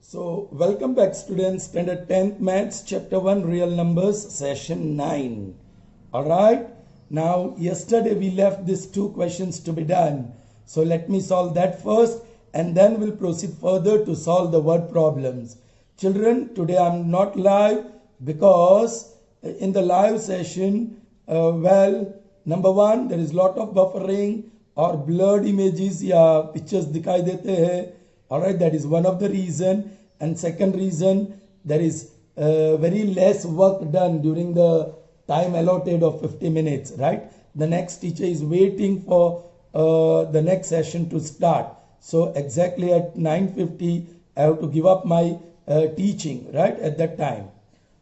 So, welcome back students, standard 10th maths, chapter 1, real numbers, session 9. Alright, now yesterday we left these two questions to be done. So, let me solve that first and then we'll proceed further to solve the word problems. Children, today I'm not live because in the live session, number one, there is lot of buffering or blurred images या pictures दिखाई देते हैं. Alright, that is one of the reason. And second reason, there is very less work done during the time allotted of 50 minutes, right? The next teacher is waiting for the next session to start. So exactly at 9:50, I have to give up my teaching, right, at that time.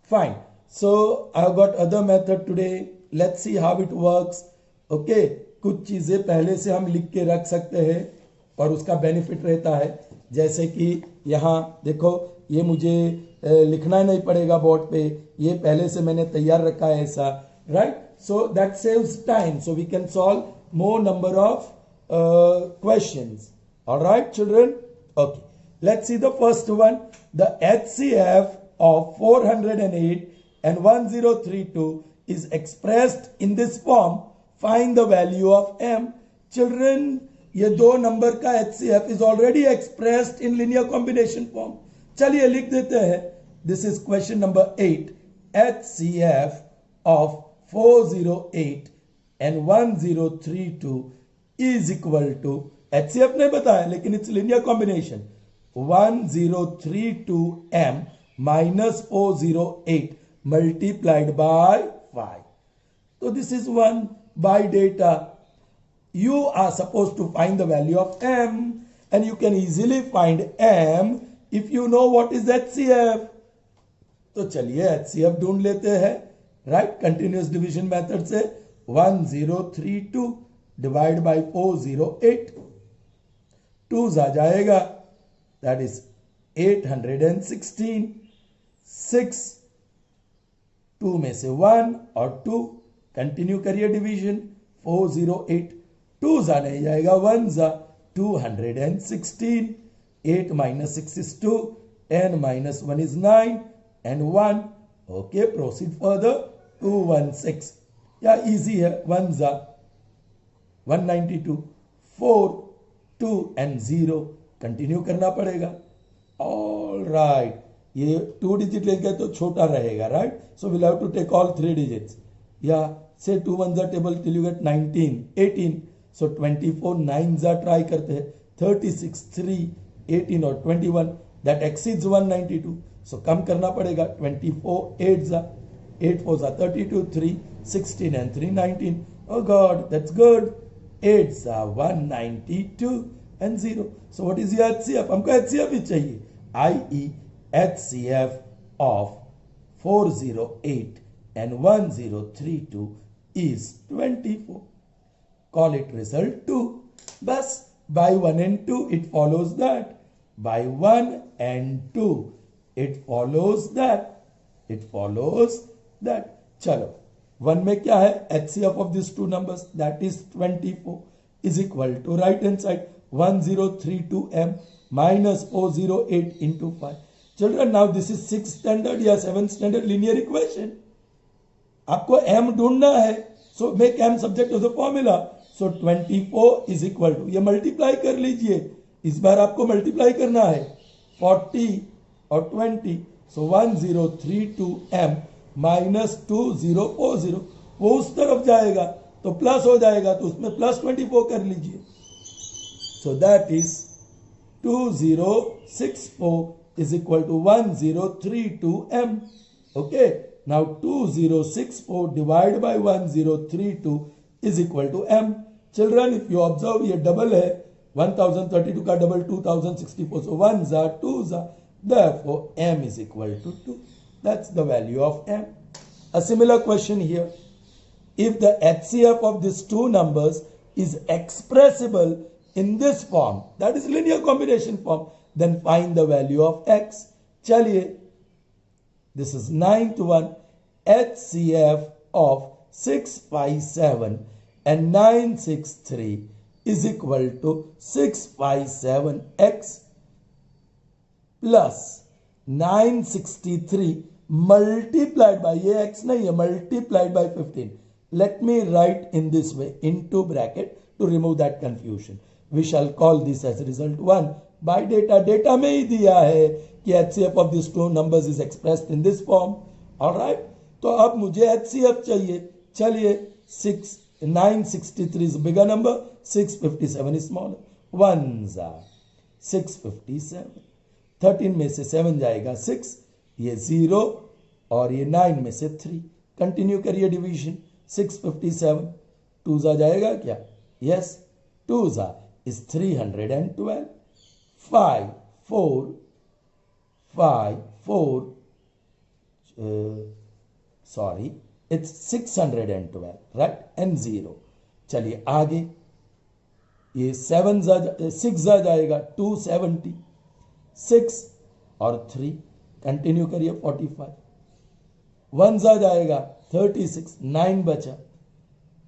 Fine. So I have got other method today. Let's see how it works. Okay, कुछ चीज़ें पहले से हम लिख के रख सकते हैं और उसका बेनिफिट रहता है. जैसे कि यहाँ देखो, ये मुझे लिखना नहीं पड़ेगा बोर्ड पे, ये पहले से मैंने तैयार रखा है ऐसा, right? So that saves time, so we can solve more number of questions. All right, children? Okay, let's see the first one. The HCF of 408 and 1032 is expressed in this form. Find the value of m. Children, ये दो number का HCF is already expressed in linear combination form. चलिए लिख देते हैं. This is question number 8. HCF of 408 and 1032 is equal to, HCF नहीं बताया लेकिन it's linear combination, 1032m minus 408 multiplied by 5. So this is one by data. You are supposed to find the value of m, and you can easily find m if you know what is HCF. तो चलिए HCF ढूंढ लेते हैं, right? Continuous division method से 1032 divide by 408, 2 आ जाएगा, that is 816. 6, 2 में से 1 और 2, कंटिन्यू करिए डिवीजन. 408, 2 जा नहीं जाएगा, 1 जा, 216. 8 minus 6 is 2, n minus 1 is 9, and 1. Okay, proceed further. 216. Yeah, easy है. 1 जा, 192. 4, 2 and 0. कंटिन्यू करना पड़ेगा. All right. ये 2 डिजिट लेंगे तो छोटा रहेगा, right? So we'll have to take all 3 digits. Yeah, say 2 ones are table till you get 19, 18. So 24 9s are try करते हैं. 36, 3, 18 और 21. That exceeds 192. So कम करना पड़ेगा. 24 8s are, 8 4s are 32, 3, 16 and 3, 19. Oh God, that's good. 8s are 192 and 0. So what is your HCF? हमको HCF ही चाहिए. i.e. HCF of 408 and 1032 is 24. Call it result 2. Bas, by 1 and 2 it follows that. By 1 and 2 it follows that. It follows that. चलो, 1 में क्या है? HCF of these two numbers, that is 24, is equal to right hand side 1032m minus 408 into 5. Children, now this is 6th standard या 7th standard linear equation. आपको m ढूंढना है, so make m subject to the formula. So 24 is equal to, ये multiply कर लीजिए, इस बार आपको multiply करना है 40 और 20. So 1032m minus 2040, वो उस तरफ जाएगा तो प्लस हो जाएगा, तो उसमें प्लस 24 कर लीजिए. So that is 2064 is equal to 1032m. Okay, now 2064 divided by 1032 is equal to m. Children, if you observe, ये डबल है, 1032 का double 2064, so 1s are 2s are, therefore m is equal to 2. That's the value of m. A similar question here. If the HCF of these two numbers is expressible in this form, that is linear combination form, then find the value of x. चलिए, this is 9th one. HCF of 657 and 963 is equal to 657x plus 963 multiplied by, ये x नहीं है, multiplied by 15. Let me write in this way, into bracket, to remove that confusion. We shall call this as result 1 by data. Data में ही दिया है कि HCF of these two numbers is expressed in this form. All right? तो अब मुझे HCF चाहिए. चलिए, 963 is bigger number, 657 is smaller. Ones are 657. 13 में से 7 जाएगा 6, ये 0 और ये 9 में से 3. कंटिन्यू करिए डिवीजन. 657 2 जा जाएगा क्या? यस, 2 जा is 312. 5 4 sorry, it's 612, right? and 0. चलिए आगे, ये 6 जा जाएगा 270. 6 और 3 कंटिन्यू करिए 45. 1 जा जाएगा 36, 9 बचा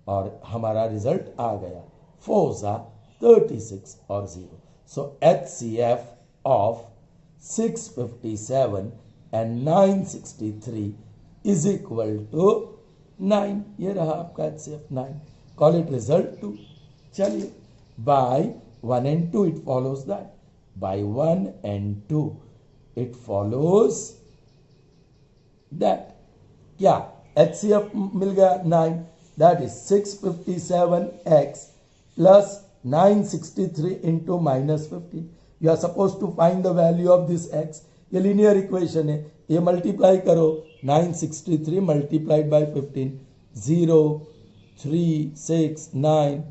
और हमारा रिजल्ट आ गया 4 जा 36 और 0. सो HCF of 657 and 963 is equal to 9. ये रहा आपका HCF 9. Call it result 2. चलिए, by 1 and 2 it follows that. By 1 and 2 it follows that. क्या? HCF मिल गया 9. That is 657x plus 963 into minus 15. You are supposed to find the value of this x. ये linear equation है. ये multiply करो. 963 multiplied by 15. 0 3 6 9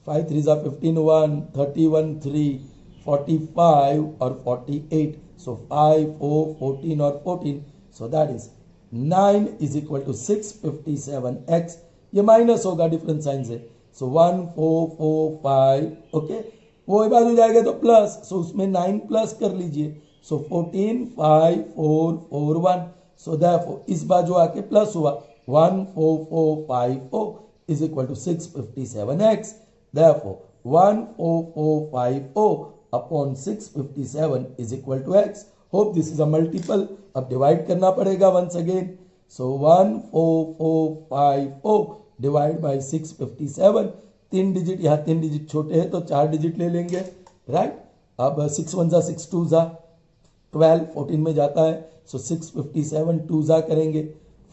5 3 जा 15 1 31 3 45 और 48. So 5 4 14 और 14. So that is 9 is equal to 657x. ये माइनस होगा, डिफरेंट साइन से. सो 1 4 4 5. ओके, वो बाजू जाएगा तो प्लस, सो उसमें 9 प्लस कर लीजिए. सो 14 5 4 4 1. सो देयरफॉर इस बाजू आके प्लस हुआ. 1 4 4 5 4 is equal to 657x. Therefore 1 4 4 5 4 upon 657 is equal to x. Hope this is a multiple. अब डिवाइड करना पड़ेगा once again. So 1 4 4 5 4 divide by 657. 3 digit, यहाँ 3 डिजिट छोटे हैं तो 4 डिजिट ले लेंगे, राइट? अब 6 1 जा 6 2 जा 12, 14 में जाता है. सो 657 2 जा करेंगे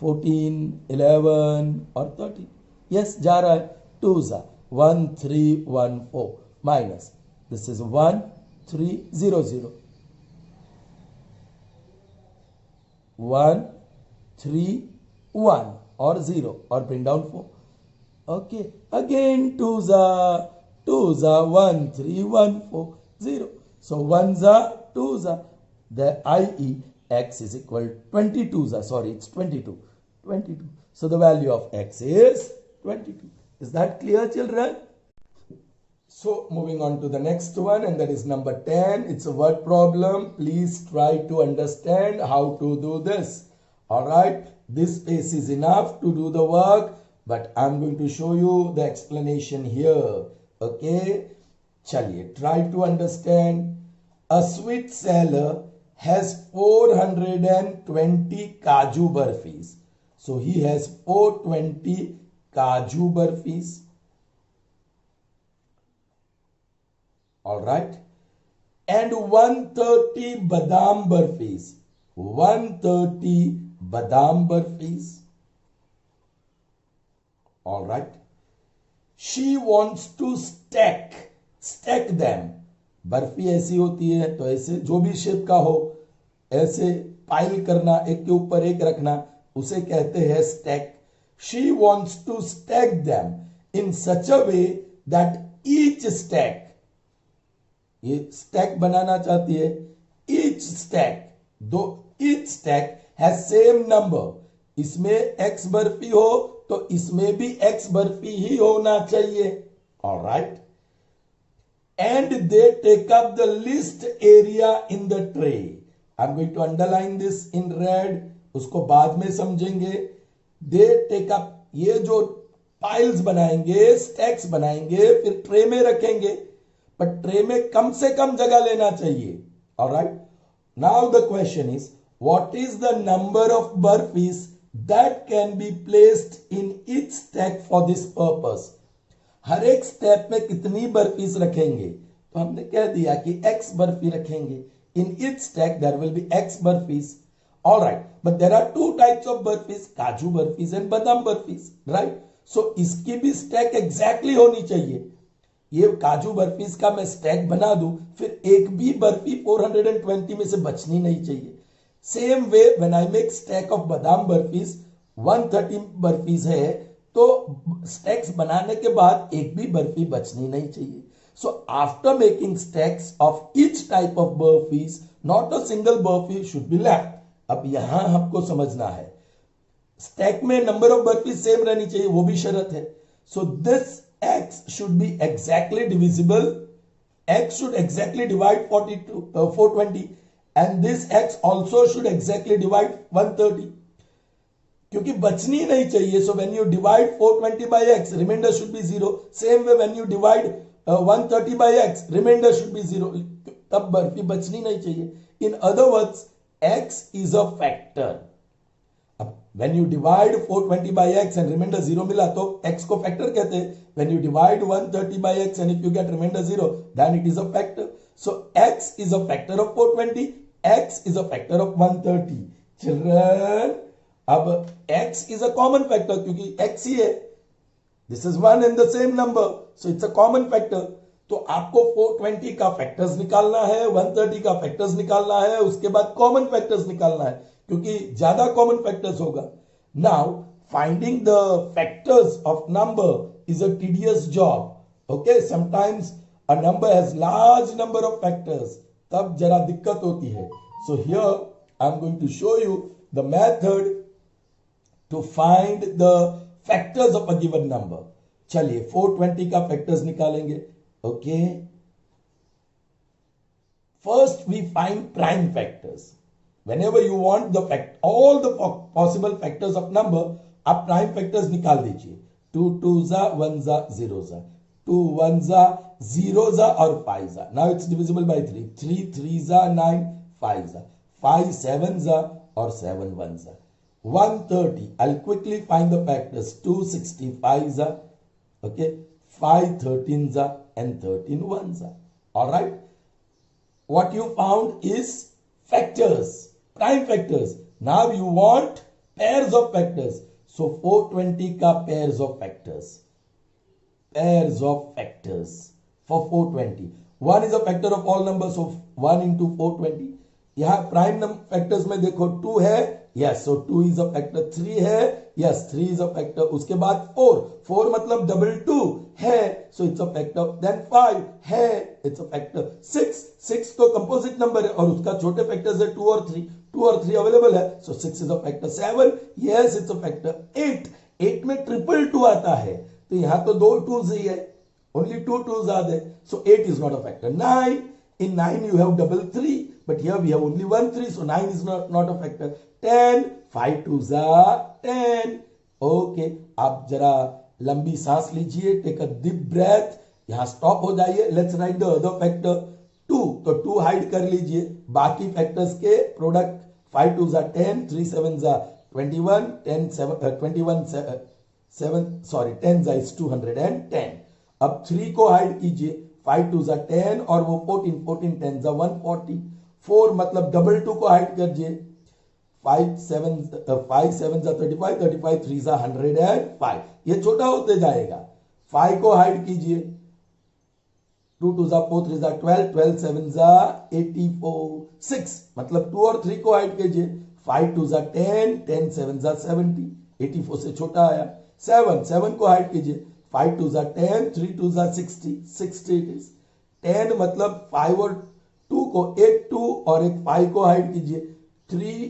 14 11 और 13. यस, जा रहा है. 2 जा 1 3 1 4 माइनस दिस इज 1 3 0 0 1 3 1 और 0 और bring down 4. Okay, again 2 za 1 3 1 4 0. So 1 za 2 za, the i.e. x is equal 22 za, sorry, it's 22. So the value of x is 22. Is that clear, children? So moving on to the next one, and that is number 10. It's a word problem. Please try to understand how to do this. All right, this space is enough to do the work, but I'm going to show you the explanation here. Okay, chaliye, try to understand. A sweet seller has 420 kaju barfis. So he has 420 kaju barfis. All right, and 130 badam barfis. 130 badam barfis. All right, she wants to stack them. Barfi ऐसी होती है तो ऐसे जो भी shape का हो, ऐसे पाइल करना, एक के ऊपर एक रखना, उसे कहते हैं stack. She wants to stack them in such a way that each stack, ये स्टैक बनाना चाहती है, each stack has same number. इसमें x बर्फी हो तो इसमें भी x बर्फी ही होना चाहिए. All right, and they take up the least area in the tray. I'm going to underline this in red, उसको बाद में समझेंगे. They take up, ये जो पाइल्स बनाएंगे, स्टैक्स बनाएंगे, फिर ट्रे में रखेंगे, पर ट्रे में कम से कम जगह लेना चाहिए. Alright, Now the question is, what is the number of burpees that can be placed in each stack for this purpose? हर एक स्टेप में कितनी बर्फीज रखेंगे? तो हमने कह दिया कि x बर्फी रखेंगे. In each stack there will be x burpees. All right, but there are two types of burpees, काजू बर्फीज and बादाम बर्फीज, right? So इसकी भी स्टैक एग्जैक्टली होनी चाहिए. ये काजू बर्फीज का मैं स्टैक बना दूं, फिर एक भी बर्फी 420 में से बचनी नहीं चाहिए. Same way when I make stack of बादाम बर्फीज, 130 बर्फीज है, तो स्टैक्स बनाने के बाद एक भी बर्फी बचनी नहीं चाहिए. So after making stacks of each type of barfis, not a single barfi should be left. अब यहां हमको समझना है, स्टैक में नंबर ऑफ बर्फी सेम रहनी चाहिए, वो भी शर्त है. So this x should be exactly divisible. X should exactly divide 420 and this x also should exactly divide 130, क्योंकि बचनी नहीं चाहिए. So when you divide 420 by x, remainder should be 0. Same way when you divide 130 by x, remainder should be 0. तब बर्फी बचनी नहीं चाहिए. In other words, x is a factor. When you divide 420 by x and remainder 0 मिला तो x को factor कहते हैं. When you divide 130 by x and if you get remainder 0, then it is a factor. So x is a factor of 420, x is a factor of 130. Children, अब x is a common factor क्योंकि x ही है. This is one and the same number, so it's a common factor. तो आपको 420 का factors निकालना है, 130 का factors निकालना है, उसके बाद कॉमन फैक्टर्स निकालना है क्योंकि ज्यादा कॉमन फैक्टर्स होगा. Now finding the factors of number is a tedious job. Okay, sometimes a number has large number of factors, तब जरा दिक्कत होती है. So here I am going to show you the method to find the factors of a given number. चलिए 420 का factors निकालेंगे. Okay, first we find prime factors. Whenever you want the all the possible factors of number, आप prime factors निकाल दीजिए. 2 2 1 0 2 1 0 और 5. Now it's divisible by 3. 3 3 9 5 5 7 और 7 1 130. I'll quickly find the factors. 2 65 okay, 5 13 and 13 1. All right, what you found is factors, prime factors. Now you want pairs of factors. So 420 का pairs of factors. Pairs of factors for 420. 1 is a factor of all numbers, so 1 into 420. यहाँ prime factors में देखो 2 है, yes, so 2 is a factor. 3 है, yes, 3 is a factor. उसके बाद 4 मतलब double 2 है, so it's a factor. Then 5 है, इट्स अ फैक्टर. 6 तो कंपोजिट नंबर है और उसका छोटे फैक्टर्स है 2 और 3. 2 और 3 अवेलेबल है, सो 6 is a factor. 7, yes, it's a factor. 8 में ट्रिपल 2 आता है, तो यहां तो 2 2s ही है, only 2 2s are there, so 8 is not a factor. 9, in 9 you have double 3, but here we have only 1 3, so 9 is not a factor. 10, 5 2s are 10. Okay, आप जरा लंबी सांस लीजिए, टेक अ डीप ब्रेथ. यहां stop हो जाइए. Let's write the other factor 2. तो 2 hide कर लीजिए. बाकी फैक्टर्स के product 5 2s are 10, 3 7s are 21, 10 7 21 7 sorry 10s is 210. अब 3 को हाइड कीजिए. 5 2s are 10 और वो 14 14 10s are 140. 4 मतलब डबल 2 को हाइड कीजिए. 5 7s are 35, 35 3s are 105. ये छोटा होते जाएगा. 5 को हाइड कीजिए. 2 2s are 4 3s are 12, 12 7s are 84. 6 मतलब 2 और 3 को हाइड कीजिए. 5 2s are 10, 10 7s are 70. 84 से छोटा आया. 7 को हाइड कीजिए. 5 2s are 10, 3 2s are 60, 60 it is. 10 मतलब 5 और 2 को 8 2 और एक 5 को हाइड कीजिए. 3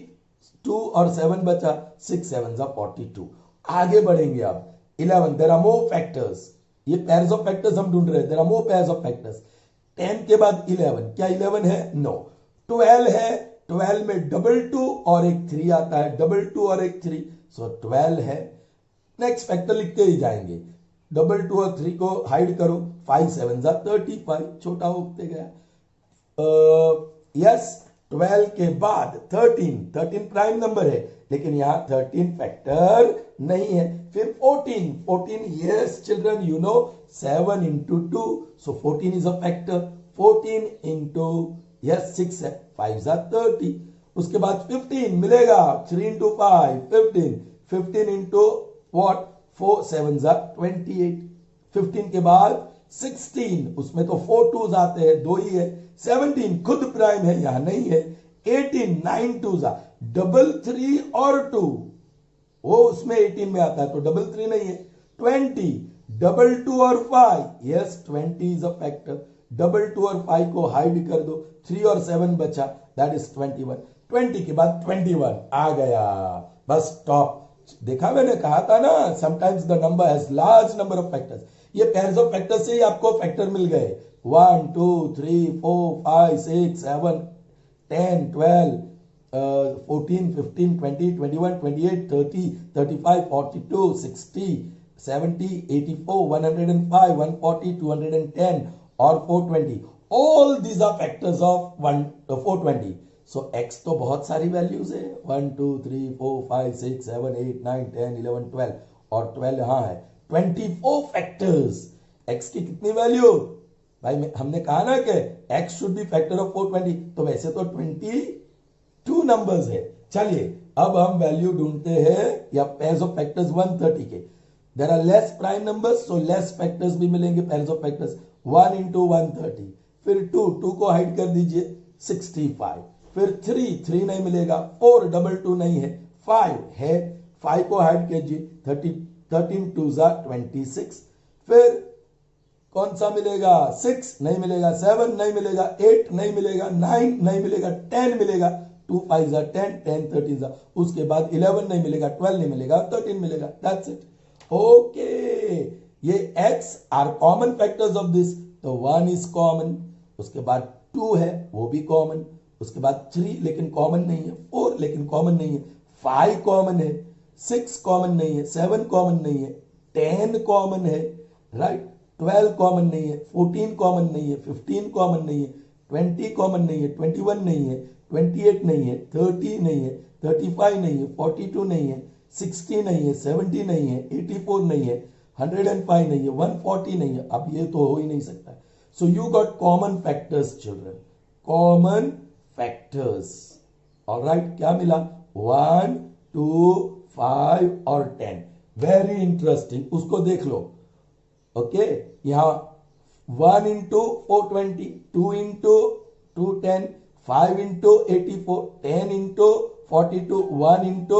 2 और 7 बचा. 6 7s are 42. आगे बढ़ेंगे अब. 11, देयर आर मोर फैक्टर्स. ये पेयर्स ऑफ फैक्टर्स हम ढूंढ रहे हैं. There are more pairs of factors. 10 के बाद 11. क्या 11 है? नो. 12 है. 12 में डबल 2 और एक 3 आता है. डबल 2 और एक 3, सो 12 है. नेक्स्ट फैक्टर लिखते ही जाएंगे. डबल 2 और 3 को हाइड करो. 5 7s are 35, छोटा होते गया. यस, 12 के बाद 13 प्राइम नंबर है, लेकिन यहां 13 फैक्टर नहीं है। फिर 14 yes children you know 7 into 2, so 14 is a factor। 14 into yes 6 है, 5 are 30। उसके बाद 15 मिलेगा, 3 into 5 15 into what 4 7 are 28। 15 के बाद 16, उसमें तो 4 2s आते हैं, 2 ही है। 17 खुद प्राइम है, यहां नहीं है। 18 9 2s are डबल 3 और 2, वो उसमें 18 में आता है, तो डबल 3 नहीं है। 20 डबल 2 और 5, yes 20 is a factor. Double 2 और 5 को हाइड कर दो, 3 और 7 बचा, दैट इज 21। 20 के बाद 21 आ गया, बस टॉप। देखा, मैंने कहा था ना, sometimes the number has large number of factors. ये पेयर्स ऑफ फैक्टर से ही आपको फैक्टर मिल गए, 1 2 3 4 5 6 7 10 12 14 15 20 21 28 30 35 42 60 70 84 105 140 210 और 420, all these are factors of 420। So x तो बहुत सारी वैल्यूज है, 1 2 3 4 5 6 7 8 9 10 11 12 और 12 यहां है, 24 फैक्टर्स। x की कितनी वैल्यू भाई, हमने कहा ना कि x should be factor of 420, तो वैसे तो 22 नंबर्स है। चलिए अब हम वैल्यू ढूंढते हैं या पेयर्स ऑफ फैक्टर्स 130 के। There are less prime numbers, so less factors भी मिलेंगे पेयर्स ऑफ फैक्टर्स। 1 into 130, फिर 2 को हाइड कर दीजिए 65, फिर 3 नहीं मिलेगा, 4 डबल 2 नहीं है, 5 है, 5 को हाइड कीजिए 13 2s are 26, फिर कौन सा मिलेगा, 6 नहीं मिलेगा, 7 नहीं मिलेगा, 8 नहीं मिलेगा, 9 नहीं मिलेगा, 10 मिलेगा, 2 5s are 10 10 13s are, उसके बाद 11 नहीं मिलेगा, 12 नहीं मिलेगा, 13 मिलेगा, दैट्स इट। ओके, ये x are common factors of this, तो 1 इज कॉमन, उसके बाद 2 है वो भी कॉमन, उसके बाद 3 लेकिन कॉमन नहीं है, 4 लेकिन कॉमन नहीं है, 5 कॉमन है, 6 कॉमन नहीं है, 7 कॉमन नहीं है, 10 कॉमन है, राइट, 12 कॉमन नहीं है, 14 कॉमन नहीं है, 15 कॉमन नहीं है, 20 कॉमन नहीं है, 21 नहीं है, 28 नहीं है, 30 नहीं है, 35 नहीं है, 42 नहीं है, 60 नहीं है, 70 नहीं है, 84 नहीं है, 105 नहीं है, 140 नहीं है। अब ये तो हो ही नहीं सकता। So you got common factors children, common factors. Alright, क्या मिला, 1 2 5 और 10। वेरी इंटरेस्टिंग, उसको देख लो। ओके, यहां 1 into 420, 2 into 210, 5 into 84, 10 into 42, 1 into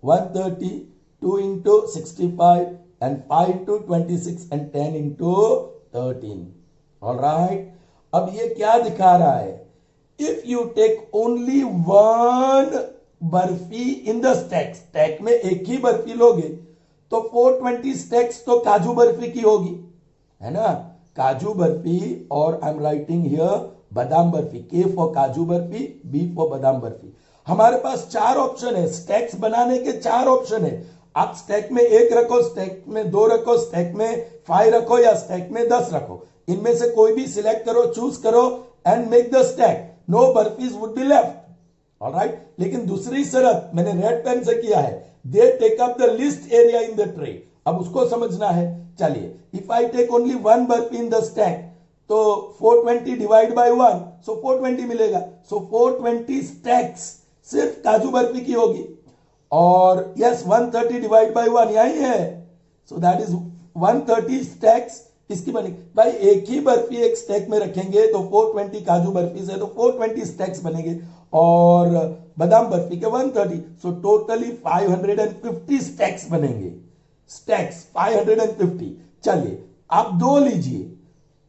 130, 2 into 65 and 5 into 26 and 10 into 13। All right, अब ये क्या दिखा रहा है, if you take only one barfi in the stack में एक ही बर्फी लोगे तो 420 स्टैक्स तो काजू बर्फी की होगी, है ना, काजू बर्फी, और आई एम राइटिंग हियर बादाम बर्फी, के फॉर काजू बर्फी, बी फॉर बादाम बर्फी। हमारे पास 4 ऑप्शन है, स्टैक्स बनाने के 4 ऑप्शन है। आप स्टैक में 1 रखो, स्टैक में 2 रखो, स्टैक में 5 रखो या स्टैक में 10 रखो, इनमें से कोई भी सिलेक्ट करो, चूज करो and make the stack, no barfis would be left. Alright, लेकिन दूसरी शर्त मैंने रेड पेन से किया है, they take up the least area in the tray. अब उसको समझना है। चलिए, if I take only 1 barfi in the stack, तो 420 डिवाइड बाय 1, सो 420 मिलेगा। सो 420 स्टैक्स सिर्फ काजू बर्फी की होगी, और यस 130 डिवाइड बाय 1 यही है, सो दैट इज 130 स्टैक्स इसकी बनेगी। भाई एक ही बर्फी एक स्टैक में रखेंगे तो 420 काजू बर्फी से तो 420 स्टैक्स बनेंगे, और बादाम बर्फी के 130, सो टोटली 550 स्टैक्स बनेंगे, स्टैक्स 550। चलिए आप 2 लीजिए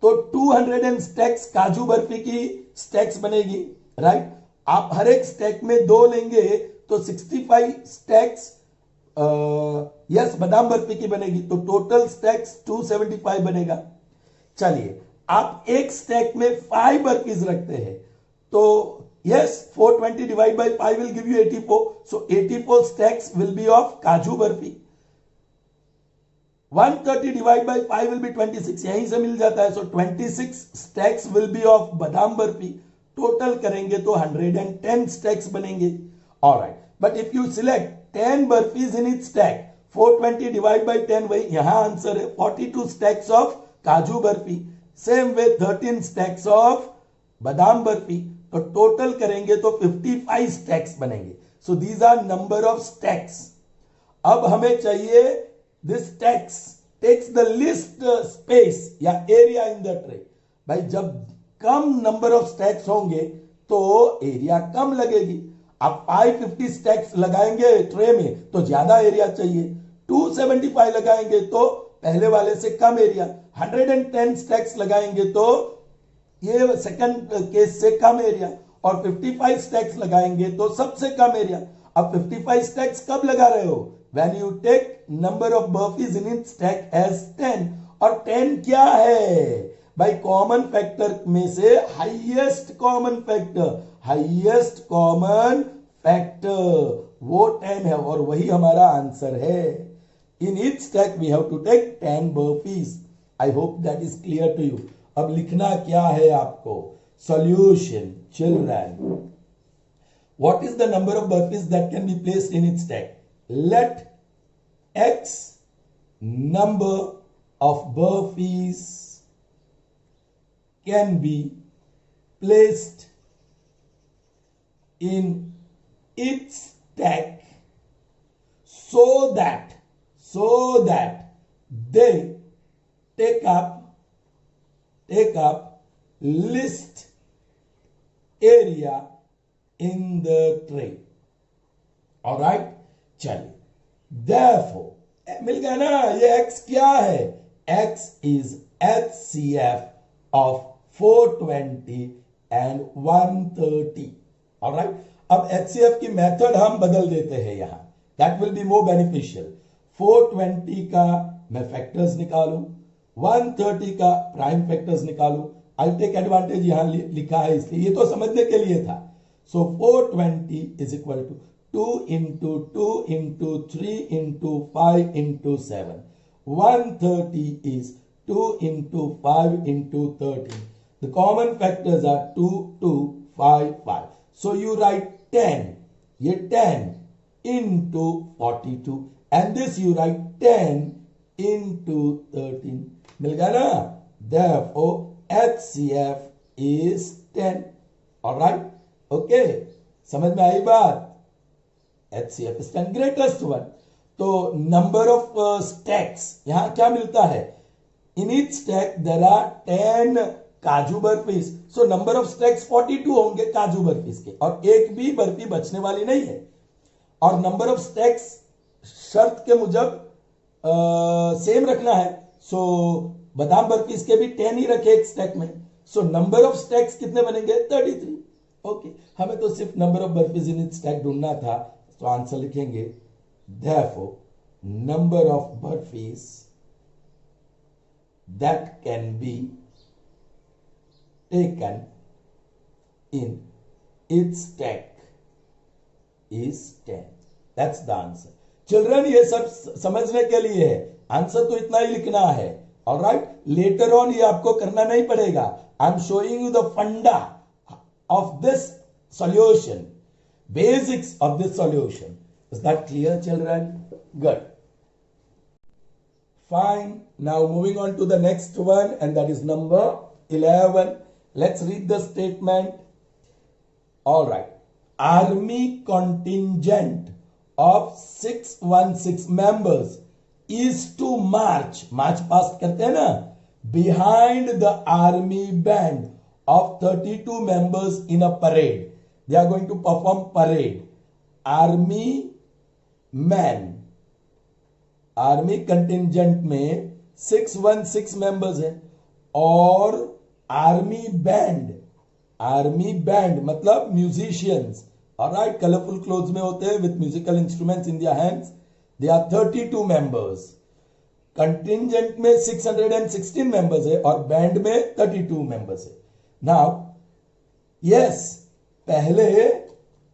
तो 200 स्टैक्स काजू बर्फी की स्टैक्स बनेगी, राइट। आप हर एक स्टैक में 2 लेंगे तो 65 स्टैक्स यस बादाम बर्फी की बनेगी, तो टोटल स्टैक्स 275 बनेगा। चलिए आप एक स्टैक में 5 बर्फीज रखते हैं, तो yes 420 divide by 5 will give you 84, so 84 stacks will be of kaju barfi. 130 divide by 5 will be 26, यहीं से मिल जाता है, so 26 stacks will be of बादाम बर्फी। टोटल करेंगे तो 110 स्टैक्स बनेंगे. Alright, but if you select 10 barfis in it stack, 420 divide by 10, वही यहां आंसर है 42 stacks of kaju barfi. Same way 13 stacks of बादाम बर्फी. तो टोटल करेंगे तो 55 स्टैक्स बनेंगे. So these are number of stacks. अब हमें चाहिए this stacks takes the least space या एरिया इन द ट्रे. भाई जब कम नंबर ऑफ स्टैक्स होंगे तो एरिया कम लगेगी. आप 550 स्टैक्स लगाएंगे ट्रे में तो ज्यादा एरिया चाहिए. 275 लगाएंगे तो पहले वाले से कम एरिया. 110 स्टैक्स लगाएंगे तो ये सेकंड केस से कम एरिया. और 55 स्टैक्स लगाएंगे तो सबसे कम एरिया. अब 55 स्टैक्स कब लगा रहे हो? When you take number of burpees in its stack as 10. और 10 क्या है भाई? कॉमन फैक्टर में से highest common factor, highest common factor वो 10 है और वही हमारा आंसर है. In each stack we have to take 10 burpees. I hope that is clear to you. अब लिखना क्या है आपको? Solution. Children, what is the number of burpees that can be placed in its stack? Let X number of burpees can be placed in its stack so that they take up list area in the tray. All right, चलिए. Therefore, मिल गया ना? ये x क्या है? x is HCF of 420 and 130. Alright? अब HCF की method हम बदल देते हैं यहां. That will be more beneficial. 420 का मैं फैक्टर्स निकालूं, 130 का प्राइम फैक्टर्स निकालूं. आई टेक एडवांटेज यहां लिखा है इसलिए, ये तो समझने के लिए था. So 420 is equal to 2 into 2 into 3 into 5 into 7. 130 is 2 into 5 into 13. The common factors are 2, 2, 5, 5. So you write 10. ये 10 into 42. And this you write 10 into 13. मिल गया ना? Therefore, HCF is 10. Alright? Okay. समझ में आई बात? HCF is 10, greatest one. तो number of stacks यहां क्या मिलता है? In each stack there are 10 kaju barfis. So number of stacks 42 होंगे काजू बर्फीज के, और एक भी बर्फी बचने वाली नहीं है. और नंबर ऑफ स्टैक्स शर्त के मुजब सेम रखना है. सो बादाम बर्फीज के भी 10 ही रखे एक स्टैक में. सो नंबर ऑफ स्टैक्स कितने बनेंगे? 33. ओके, हमें तो सिर्फ number of barfis in each stack ढूंढना था. तो आंसर लिखेंगे therefore number of burpees that can be taken in its stack is 10. That's the answer. Children, ये सब समझने के लिए है. आंसर तो इतना ही लिखना है. Alright, later on ये आपको करना नहीं पड़ेगा. I'm showing you the funda of this solution. Basics of this solution. Is that clear, children? Good. Fine. Now moving on to the next one, and that is number 11. Let's read the statement. All right. Army contingent of 616 members is to march past करते हैं ना, behind the army band of 32 members in a parade. They are going to perform parade. Army contingent में 616 members हैं और army band मतलब musicians. Alright, colourful clothes में होते हैं with musical instruments in their hands. They are 32 members. Contingent में 616 members है और बैंड में 32 मेंबर्स है. नाउ यस, पहले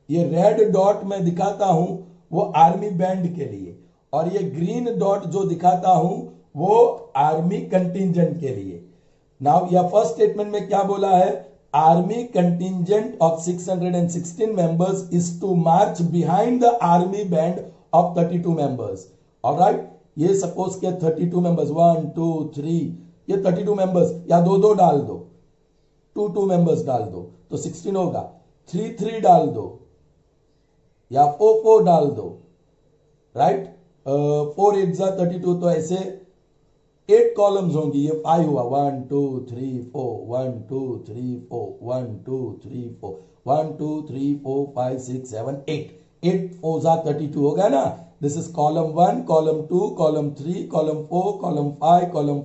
ये रेड डॉट मैं दिखाता हूं वो आर्मी बैंड के लिए, और ये ग्रीन डॉट जो दिखाता हूं वो आर्मी कंटिजेंट के लिए. नाउ यह फर्स्ट स्टेटमेंट में क्या बोला है? army contingent of 616 members is to march behind the army band of 32 members. All right, ये सपोज के 32 मेंबर्स 1 2 3, ये 32 मेंबर्स या दो दो डाल दो, 2 मेंबर्स डाल दो तो 16 होगा, 3 डाल दो या 4 डाल दो, राइट, 4 8 जा 32, तो ऐसे 8 कॉलम्स होंगी, ये 5 हुआ, 1 2 3 4 1 2 3 4 1 2 3 4 1 2 3 4 5 6 7 8, 8 4 जा 32 होगा ना. This is column 1, column 2, column 3, column 4, column 5, column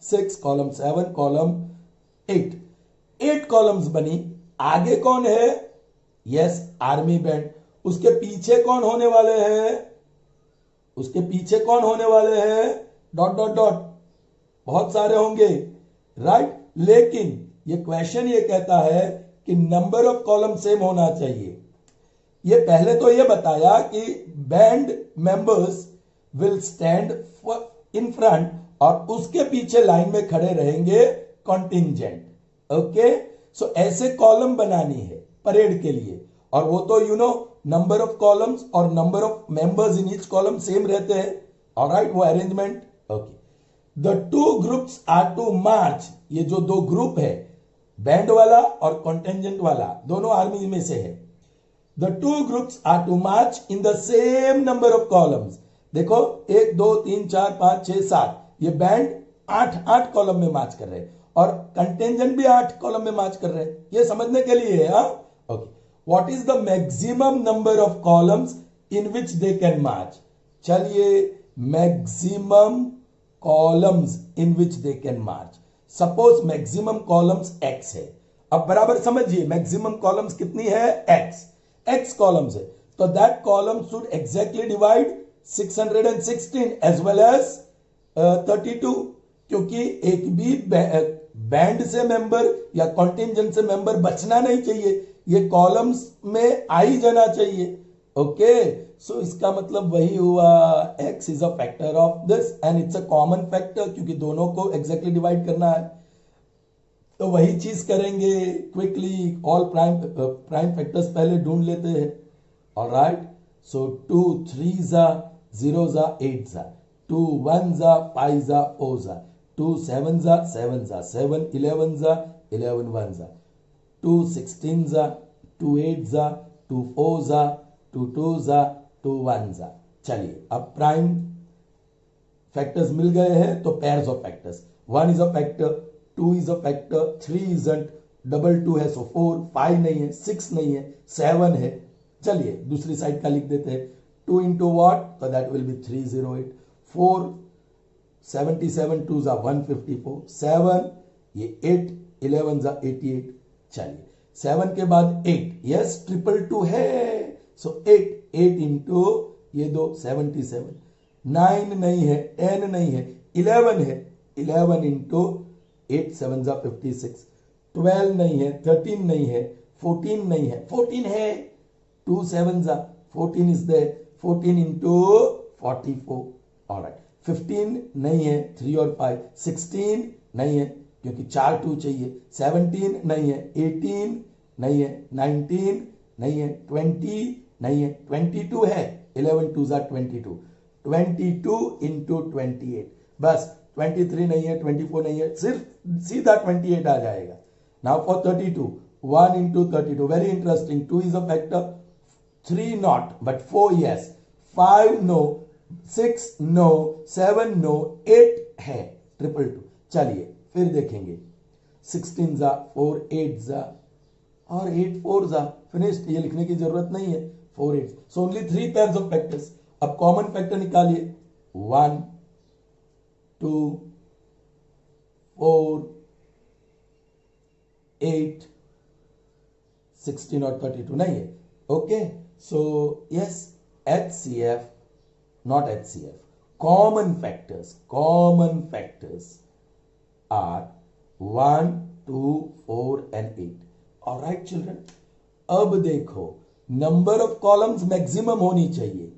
6, column 7, column 8. 8 columns बनी. आगे कौन है? Yes, army band. उसके पीछे कौन होने वाले हैं? उसके पीछे कौन होने वाले हैं? डॉट डॉट डॉट, बहुत सारे होंगे, राइट. लेकिन ये क्वेश्चन ये कहता है कि नंबर ऑफ कॉलम सेम होना चाहिए. ये पहले तो ये बताया कि band members will stand in front और उसके पीछे लाइन में खड़े रहेंगे कॉन्टिंजेंट. ओके, सो ऐसे कॉलम बनानी है परेड के लिए, और वो तो नंबर ऑफ कॉलम्स और number of members in each column same रहते हैं. ऑलराइट, वो arrangement. Okay, the 2 groups are to march. ये जो 2 ग्रुप है, बैंड वाला और कॉन्टिंजेंट वाला, दोनों आर्मी में से है. The 2 groups are to march in the same number of columns. देखो 1 2 3 4 5 6 7, ये बैंड 8 कॉलम में मार्च कर रहे हैं और कंटेंजेंट भी 8 कॉलम में मार्च कर रहे हैं. ये समझने के लिए है. Okay, what is the maximum number of columns in which they can march. चलिए, maximum columns in which they can march. Suppose maximum columns x है. अब बराबर समझिए, मैक्सिमम कॉलम्स कितनी है? x कॉलम्स है, तो that column should exactly divide 616 as well as 32, क्योंकि एक भी बैंड से मेंबर या कॉन्टिंजेंट से मेंबर बचना नहीं चाहिए, ये कॉलम्स में आ ही जाना चाहिए. ओके, सो इसका मतलब वही हुआ, x is a factor of this and it's a common factor, क्योंकि दोनों को एग्जैक्टली डिवाइड करना है. तो वही चीज करेंगे क्विकली. ऑल प्राइम फैक्टर्स पहले ढूंढ लेते हैं. ऑलराइट, सो 2 3 जा 0 जा 8 जा, 2 1 जा 5 जा 4 जा, 2 7 जा 7 जा 7, 11 जा 11 1 जा, 2 16 जा 2 8 जा 2 4 जा 2 2 जा 2 1 जा. चलिए, अब प्राइम फैक्टर्स मिल गए हैं, तो pairs of factors. 1 is a factor, 2 is a factor, 3 isn't, 2 है, सो 4, 5 नहीं है, 6 नहीं है, 7 है. चलिए दूसरी साइड का लिख देते हैं. 2 into what, तो दैट विल बी 308. 4 77 2 जा 154, 7 ये 8 11 जा 88. चलिए 7 के बाद 8, यस 222 है, सो 8 into ये दो 77. 9 नहीं है, 10 नहीं है, 11 है, 11 into 8 7 जा 56. 12 नहीं है, 13 नहीं है, 14 नहीं है, 14 है, 2 7 जा 14 इज देयर, 14 into 44. ऑलराइट, 15 नहीं है, 3 और 5, 16 नहीं है क्योंकि 4 2 चाहिए, 17 नहीं है, 18 नहीं है, 19 नहीं है, 20 नहीं है, 22 है, 11 2 जा 22, 22 into 28. बस 23 नहीं है, 24 नहीं है, सिर्फ सीधा 28 आ जाएगा. Now for 32, 1 into 32, very interesting. 2 is a factor, 3 not but 4 yes, 5 no, 6 no, 7 no, 8 है, 222. चलिए फिर देखेंगे. 16 जा 4 8 जा और 8 4 जा, फिनिश्ड. ये लिखने की जरूरत नहीं है. 4 8, so only 3 pairs of factors. अब कॉमन फैक्टर निकालिए. 1 2 4 8 16 और 32 नहीं है. Okay, so yes, HCF not HCF. Common factors are 1 2 4 and 8. All right children, अब देखो नंबर ऑफ कॉलम्स मैक्सिमम होनी चाहिए.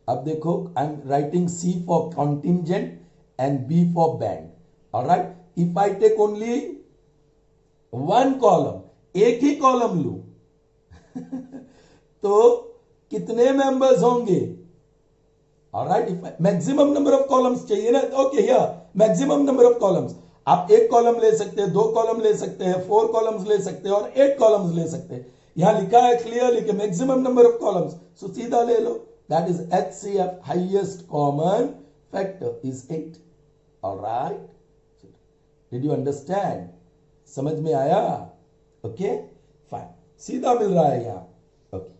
अब देखो, I am writing C for contingent and B for band. All right, if I take only one column, एक ही column लू तो कितने मेंबर्स होंगे? Alright, maximum number of columns चाहिए ना, okay here maximum number of columns. आप एक column ले सकते हैं, दो कॉलम ले सकते हैं, 4 कॉलम्स ले सकते हैं और 8 कॉलम्स ले सकते हैं। यहां लिखा है क्लियरली कि maximum number of columns, so सीधा ले लो, that is HCF, highest common factor is 8। Alright, did you understand? समझ में आया? ओके फाइन, सीधा मिल रहा है यहां। ओके,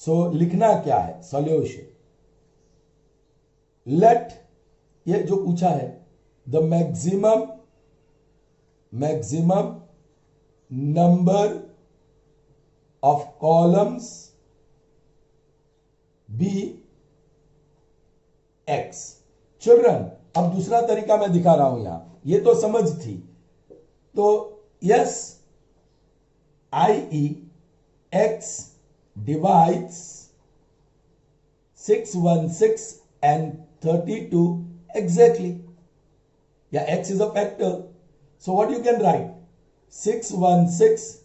सो लिखना क्या है? सॉल्यूशन, लेट, ये जो पूछा है, the maximum number of columns be x. Children, अब दूसरा तरीका मैं दिखा रहा हूं यहां, ये तो समझ थी, तो yes, i.e. x divides 616 and 32 exactly. Yeah, x is a factor. So what you can write? 616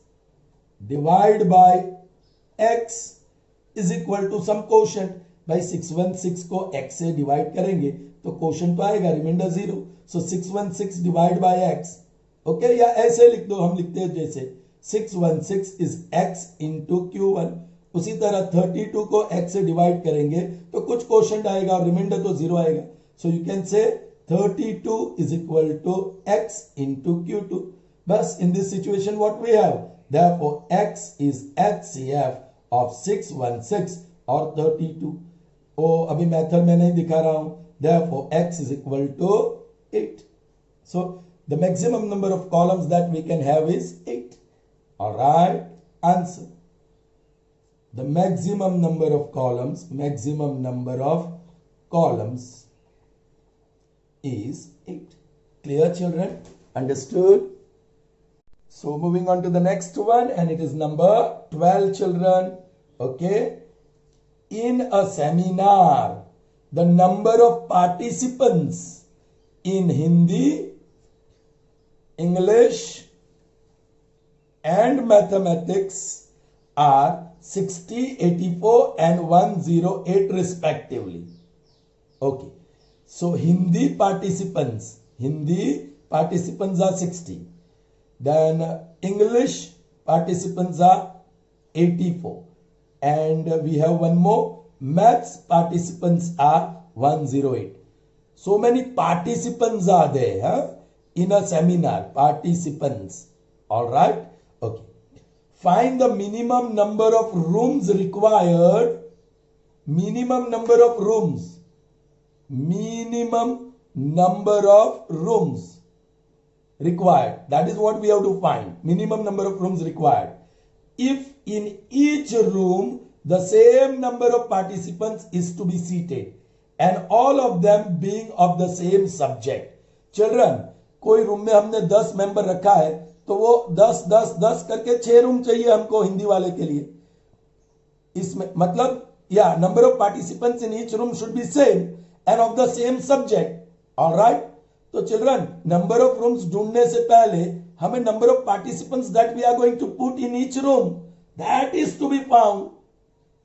divided by x is equal to some quotient. भाई 616 को x से डिवाइड करेंगे तो क्वोशंट तो आएगा, remainder 0। So 616 divide by x, okay, या ऐसे लिख दो, हम लिखते हैं जैसे 616 इज x इंटू Q1। उसी तरह 32 को x से डिवाइड करेंगे तो कुछ क्वोशंट आएगा और रिमाइंडर तो 0 आएगा। So you can say 32 is equal to x into Q2। बस in this situation what we have, therefore x is HCF of 616 और 32। ओ अभी मेथड में नहीं दिखा रहा हूं, therefore x is equal to 8. So the maximum number of columns that we can have is 8. All right, answer. The maximum number of columns is 8. Clear, children? Understood? So moving on to the next one, and it is number 12, children. Okay. In a seminar, the number of participants in Hindi, English and mathematics are 60, 84 and 108 respectively. Okay. So Hindi participants are 60. Then English participants are 84. And we have one more, maths participants are 108. So many participants are there, huh? In a seminar, participants. All right? Okay. Find the minimum number of rooms required. Minimum number of rooms required. That is what we have to find. Minimum number of rooms required. If in each room the same number of participants is to be seated and all of them being of the same subject. Children, कोई room में हमने 10 member रखा है तो वो 10 10 10 करके 6 room चाहिए हमको हिंदी वाले के लिए। इसमें मतलब या number of participants in each room should be same and of the same subject. Alright, तो चिल्ड्रन नंबर ऑफ रूम्स ढूंढने से पहले हमें number of participants that we are going to put in each room that is to be found,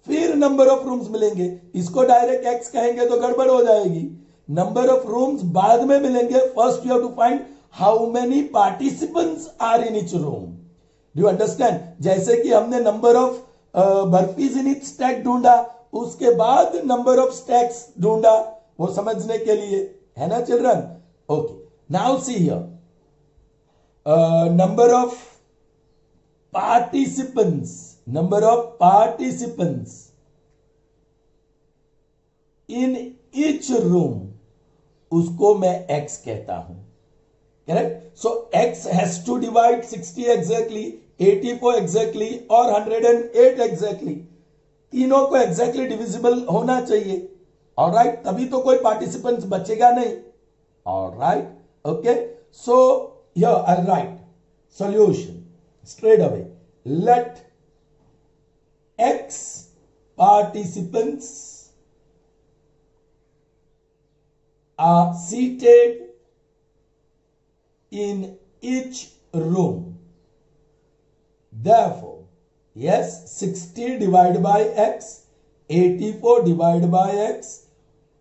फिर number of rooms मिलेंगे। इसको direct x कहेंगे तो गड़बड़ हो जाएगी। नंबर ऑफ रूम्स बाद में मिलेंगे, first you have to find how many participants are in each room. Do you understand? जैसे कि हमने number of barfis in each stack ढूंढा, उसके बाद नंबर ऑफ स्टैक्स ढूंढा, वो समझने के लिए है ना children? Okay, now see here, number of participants in each room, उसको मैं x कहता हूं। Correct? So x has to divide 60 exactly, 84 exactly और 108 exactly। तीनों को exactly divisible होना चाहिए। ऑलराइट, तभी तो कोई पार्टिसिपेंट्स बचेगा नहीं। Alright, okay, so here I'll write solution straight away. Let x participants are seated in each room Therefore, yes, 60 divided by x, 84 divided by x,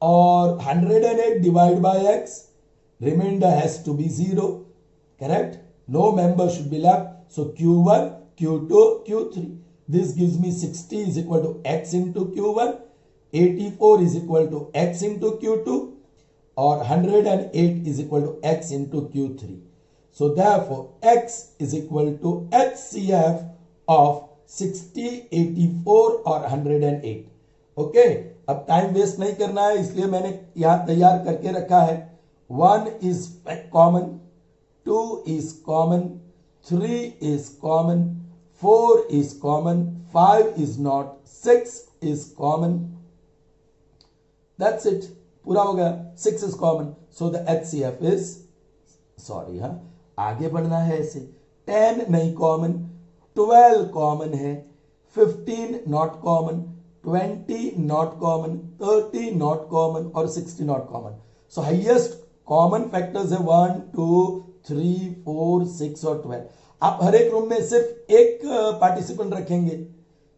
or 108 divided by x, remainder has to be 0. Correct? No member should be left. So Q1, Q2, Q3. This gives me 60 is equal to x into Q1, 84 is equal to x into Q2, or 108 is equal to x into Q3. So therefore, x is equal to HCF of 60, 84 और 108. Okay, अब time waste नहीं करना है, इसलिए मैंने यहां तैयार करके रखा है. 1 is common, 2 is common, 3 is common, 4 is common, 5 is not, 6 is common. That's it. पूरा हो गया. 6 is common. So the HCF is, sorry, हाँ, आगे बढ़ना है ऐसे. 10 नहीं कॉमन, 12 कॉमन है, 15 not common, 20 not common, 30 not common और 60 not common. So highest common factors है 1, 2, 3, 4, 6 और 12. आप हर एक रूम में सिर्फ एक पार्टिसिपेंट रखेंगे,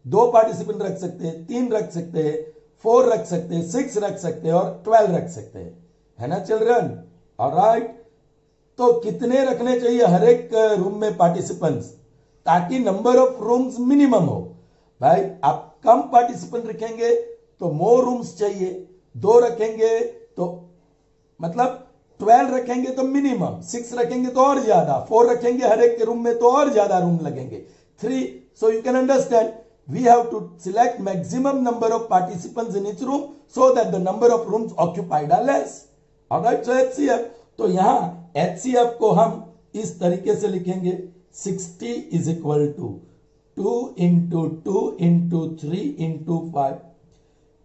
2 पार्टिसिपेंट रख सकते हैं, 3 रख सकते हैं, 4 रख सकते हैं, 6 रख सकते हैं और 12 रख सकते हैं. है ना चिल्ड्रन? ऑलराइट. तो कितने रखने चाहिए हर एक रूम में पार्टिसिपेंट्स, ताकि नंबर ऑफ रूम्स मिनिमम हो? भाई आप कम पार्टिसिपेंट रखेंगे तो मोर रूम्स चाहिए, 2 रखेंगे तो मतलब 12 रखेंगे तो मिनिमम, 6 रखेंगे तो और ज्यादा, 4 रखेंगे हर एक रूम में तो और ज्यादा रूम लगेंगे, 3. So you can understand we have to select maximum number of participants in each room so that the number of rooms occupied are less. Alright, so HCF, तो यहां HCF को हम इस तरीके से लिखेंगे. 60 is equal to 2 into 2 into 3 into 5.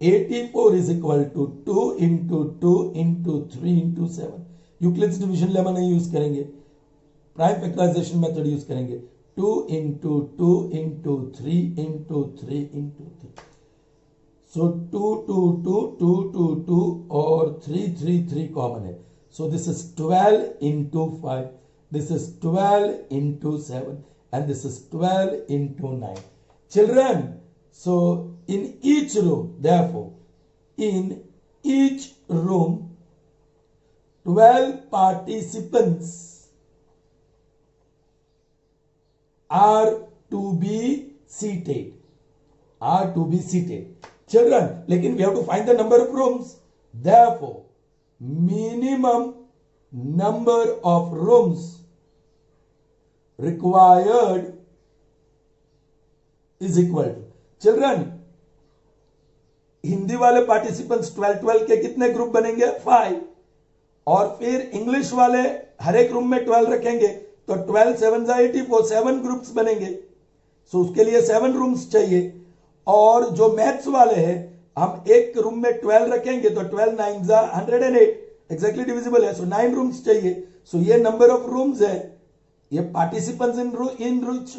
84 is equal to 2 into 2 into 3 into 7. Euclid's division lemma नहीं use करेंगे, प्राइम फैक्टराइजेशन मेथड यूज करेंगे. 2 into 2 into 3 into 3 into 3. So 2, 2, 2, 2, 2, 2 और 3, 3, 3 कॉमन है. So this is 12 into 5. This is 12 into 7. And this is 12 into 9. Children, so in each room, therefore, in each room, 12 participants are to be seated. Are to be seated. Children, लेकिन we have to find the number of rooms. Therefore, minimum number of rooms required is equal to. Children, Hindi वाले participants 12 के कितने group बनेंगे? 5. और फिर English वाले हर एक room में 12 रखेंगे तो 12 7 84, 7 ग्रुप्स बनेंगे. सो उसके लिए 7 रूम्स चाहिए. और जो मैथ्स वाले हैं हम एक रूम में 12 रखेंगे तो 12 9 108, एग्जैक्टली डिविजिबल है. सो 9 रूम्स चाहिए. सो ये नंबर ऑफ रूम्स है, ये पार्टिसिपेंट्स इन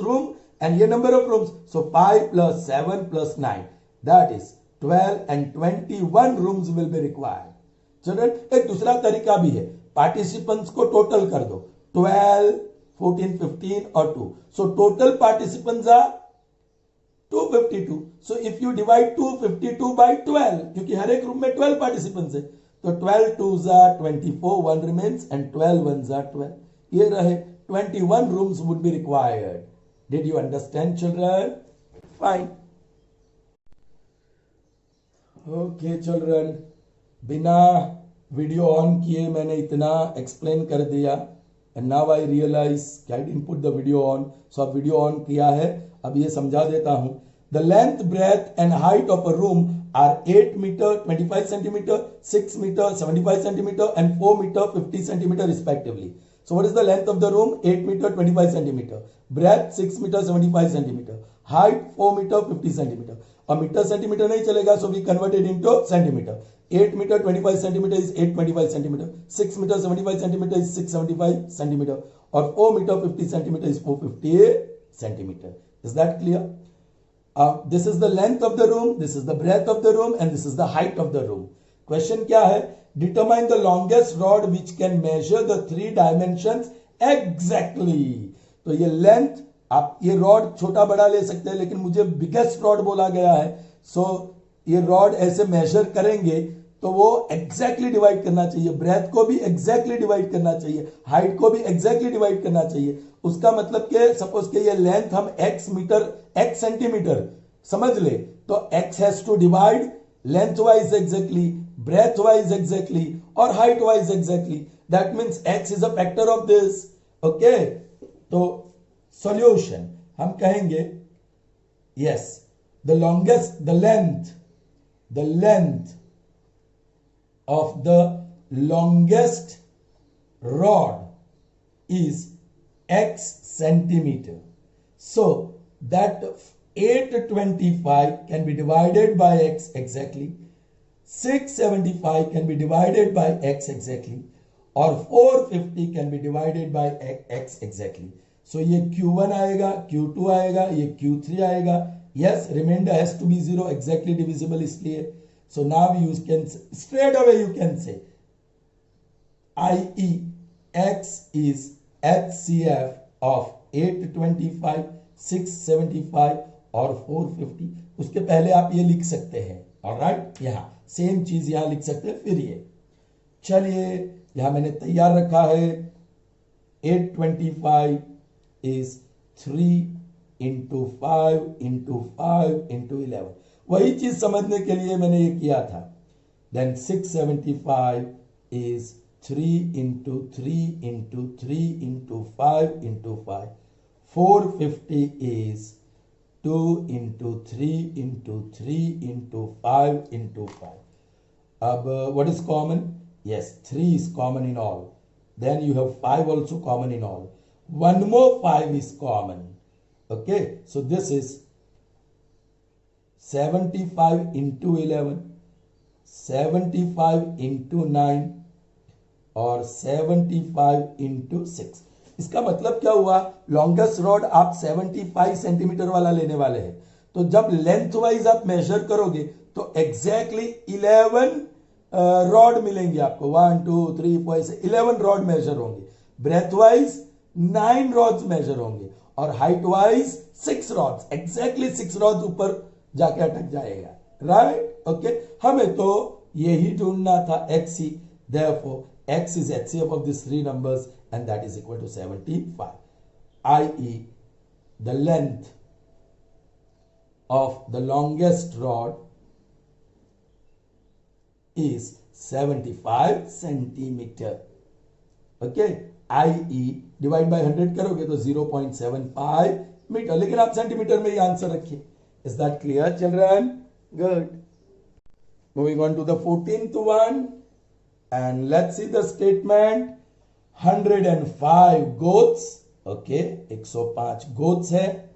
रूम एंड ये number of rooms. So 5 plus 7 plus 9, that is 12 and 21 rooms will be required. Children, एक दूसरा तरीका भी है, पार्टिसिपेंट्स को टोटल कर दो, 12, 14, 15 और 2. So total participants are 252. So if you divide 252 by 12, क्योंकि हर एक रूम में 12 participants है, तो 12 2s are 24, 1 remains and 12 1s are 12. ये रहे 21 rooms would be required. Did you understand, children? Fine. Okay, children. बिना वीडियो ऑन किए मैंने इतना एक्सप्लेन कर दिया. And now I realize I didn't put the video on. So अब video on किया है, अब ये समझा देता हूं. The length, breadth and height of a room are 8 meter 25 centimeter, 6 meter 75 centimeter and 4 meter 50 centimeter respectively. So what is the length of the room? 8 meter 25 centimeter. Breadth 6 meter 75 centimeter. Height 4 meter 50 centimeter. अब metre centimetre नहीं चलेगा, so we converted into centimeter. 8 meter 25 centimeter is 825 centimeter. 6 meter 75 centimeter is 675 centimeter. Or 4 meter 50 centimeter is 450 centimeter. Is that clear? This is the length of the room, this is the breadth of the room and this is the height of the room. Question क्या है? Determine the longest rod which can measure the 3 dimensions exactly. तो ये length, आप ये rod छोटा बड़ा ले सकते हैं, लेकिन मुझे बिगेस्ट रॉड बोला गया है, सो ये रॉड ऐसे मेजर करेंगे तो वो एग्जैक्टली डिवाइड करना चाहिए, ब्रेथ को भी एग्जैक्टली डिवाइड करना चाहिए, हाइट को भी एग्जैक्टली डिवाइड करना चाहिए। उसका मतलब कि सपोज के ये लेंथ हम x मीटर x सेंटीमीटर समझ ले, तो x has to divide length wise exactly, breadth wise exactly और height wise exactly. That means x is a factor of this. Okay, तो सॉल्यूशन हम कहेंगे yes, the longest the length of the longest rod is x centimeter. So that 825 can be divided by x exactly, 675 can be divided by x exactly, or 450 can be divided by x exactly. So ये Q1 आएगा, Q2 आएगा, ये Q3 आएगा. Yes, remainder has to be 0, exactly divisible इसलिए. So now you can straight away you can say i.e. x is HCF of 825, 675 और 450. उसके पहले आप ये लिख सकते हैं, ऑलराइट, यहाँ सेम चीज यहाँ लिख सकते हैं. फिर ये चलिए यहाँ मैंने तैयार रखा है 825 is 3 into 5 into 5 into 11. वही चीज समझने के लिए मैंने ये किया था. Then 675 is 3 into 3 into 3 into 5 into 5. 450 is 2 into 3 into 3 into 5 into 5. अब what is common? Yes, 3 is common in all. Then you have 5 also common in all. One more 5 is common. Okay, so this is 75 into 11, 75 into 9 और 75 into 6. इसका मतलब क्या हुआ, longest rod आप 75 centimetre वाला लेने वाले हैं, तो जब लेंथ वाइज आप मेजर करोगे तो एग्जैक्टली 11 रॉड मिलेंगे आपको. 1 2 3 4 ऐसे 11 रॉड मेजर होंगे. ब्रेथ वाइज 9 रॉड्स मेजर होंगे और height wise 6 rods, exactly 6 rods ऊपर जाके अटक जाएगा. राइट, ओके, हमें तो यही ढूंढना था xc. therefore x is HCF of these three numbers and that is equal to 75, i.e. the length of the longest rod is 75 centimeter. okay, i.e. Divide by 100 करोगे तो 0.75 मीटर, लेकिन आप सेंटीमीटर में ही आंसर रखिए. Is that clear children? Good. Moving on to the 14th one and let's see the statement. 105 goats. okay, 105 goats है.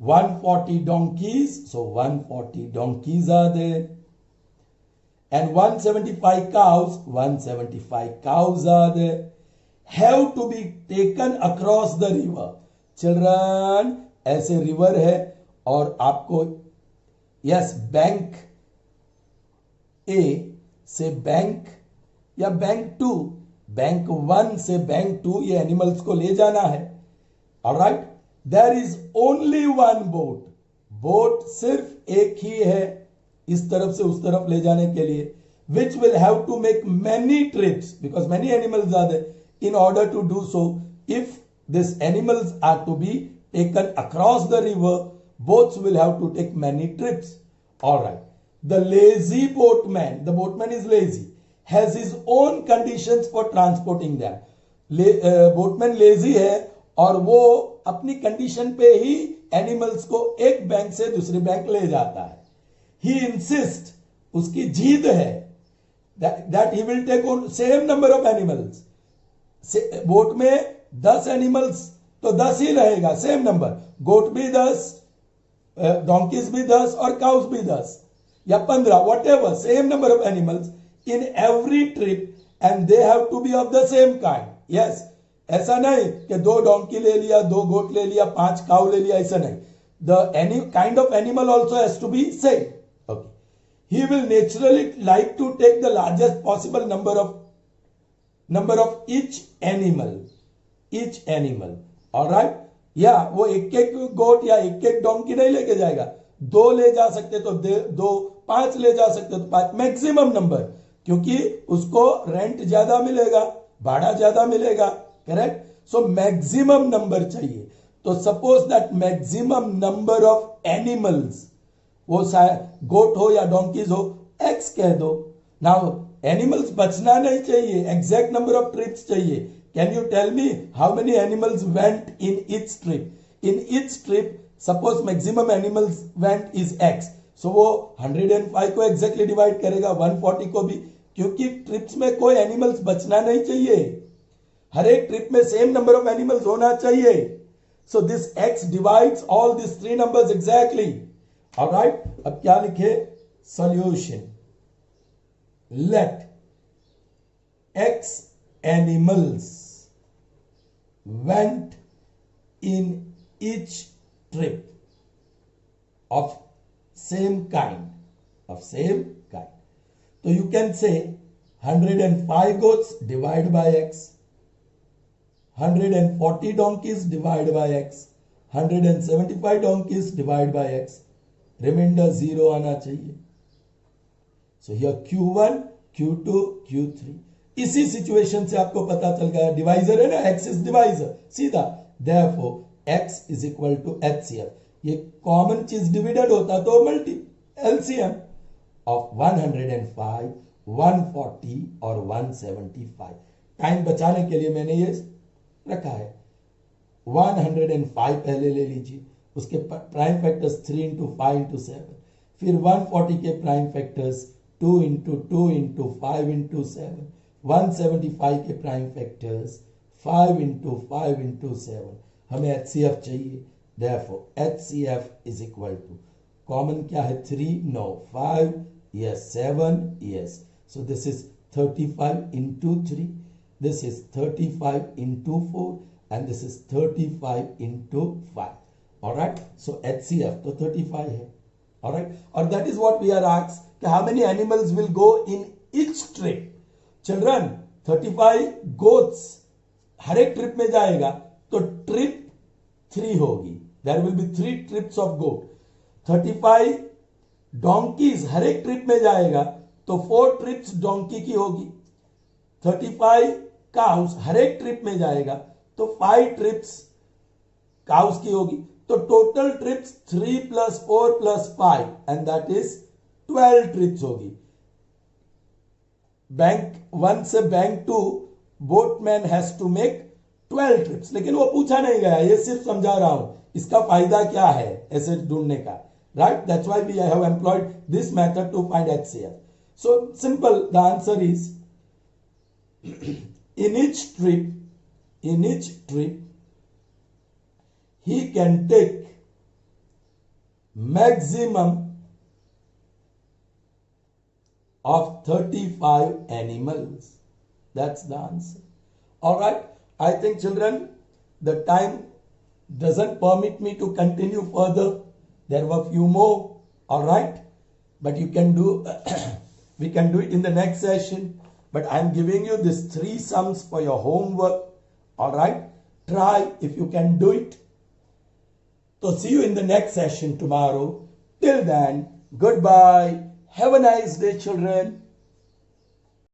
140 donkeys, so 140 donkeys are there. And 175 cows, 175 cows are there. Have to be taken across the river. Children, ऐसे river है और आपको yes bank ए से bank या bank 2, bank 1 से bank 2 ये animals को ले जाना है. Alright, there is only one boat. Boat सिर्फ एक ही है इस तरफ से उस तरफ ले जाने के लिए, which will have to make many trips because many animals are there. In order to do so, if these animals are to be taken across the river, boats will have to take many trips. All right. The lazy boatman, the boatman is lazy, has his own conditions for transporting them. Boatman lazy है और वो अपनी condition पे ही animals को एक bank से दूसरे bank ले जाता है. He insists, उसकी जिद है that he will take on same number of animals. Boat में 10 एनिमल्स तो 10 ही रहेगा, सेम नंबर. गोट भी 10, डोंकीज भी 10 और काउस भी 10 या 15, whatever, same number of animals in every trip and they have to be of the same kind. Yes, ऐसा नहीं कि 2 डोंकी ले लिया, 2 गोट ले लिया, 5 काउ ले लिया, ऐसा नहीं. The kind of animal also has to be same. Okay, he will naturally like to take the largest possible number of each animal. All right, या वो एक एक गोट या एक एक डोंकी नहीं लेके जाएगा, 2 ले जा सकते तो 2, 5 ले जा सकते तो 5, मैक्सिमम नंबर, क्योंकि उसको रेंट ज्यादा मिलेगा, भाड़ा ज्यादा मिलेगा, करेक्ट। सो मैक्सिमम नंबर चाहिए। तो suppose that maximum number of animals, वो गोट हो या डोंकीज हो, एक्स कह दो। नाउ एनिमल्स बचना नहीं चाहिए, एग्जैक्ट नंबर ऑफ ट्रिप्स चाहिए। Can you tell me how many animals went in each trip? In each trip suppose maximum animals went is x, so वो 105 को एग्जैक्टली डिवाइड करेगा, 140 को भी, क्योंकि ट्रिप्स में कोई एनिमल्स बचना नहीं चाहिए, हर एक ट्रिप में सेम नंबर ऑफ एनिमल्स होना चाहिए। So this x divides all this 3 numbers exactly. Alright, अब क्या लिखे? Solution, let x animals went in each trip of same kind, so you can say 105 goats divide by x, 140 donkeys divide by x, 175 donkeys divide by x, remainder 0 आना चाहिए। so here q1, q2, q3, इसी situation से आपको पता चल गया, divisor है ना, x इज डिवाइजर सीधा, therefore x is equal to HCF। ये कॉमन चीज डिविडेड होता तो मल्टी एलसीएम ऑफ 105, 140 और 175। टाइम बचाने के लिए मैंने ये रखा है। 105 पहले ले लीजिए, उसके प्राइम फैक्टर्स 3 इंटू 5 इंटू 7, फिर 140 के prime factors 2 into 2 into 5 into 7, 175 के प्राइम फैक्टर्स 5 इंटू 5 इंटू 7। हमें HCF चाहिए, therefore HCF is equal to, common क्या है? 3, no, 5, yes, 7, yes, so this is 35 into 3, this is 35 into 4, and this is 35 into 5। all right, so HCF तो 35 है। all right, और that is what we are asked, how many animals will go in each trip? children, 35 goats हर एक trip में जाएगा, तो trip 3 होगी, there will be 3 trips of goat। 35 donkeys हर एक trip में जाएगा, तो 4 trips donkey की होगी। 35 cows हर एक ट्रिप में जाएगा, तो 5 trips cows की होगी। तो total trips 3 + 4 + 5 and that is 12 trips होगी। बैंक 1 से bank 2 boatman has to make 12 trips, लेकिन वो पूछा नहीं गया, ये सिर्फ समझा रहा हूं इसका फायदा क्या है ऐसे ढूंढने का, right? That's why we have employed this method to find HCF। So simple, the answer is in each trip he can take maximum of 35 animals. That's the answer. All right, I think children the time doesn't permit me to continue further. There were few more, all right, but you can do we can do it in the next session, but I am giving you these 3 sums for your homework. All right, try if you can do it. So see you in the next session tomorrow. Till then, goodbye. Have a nice day, children.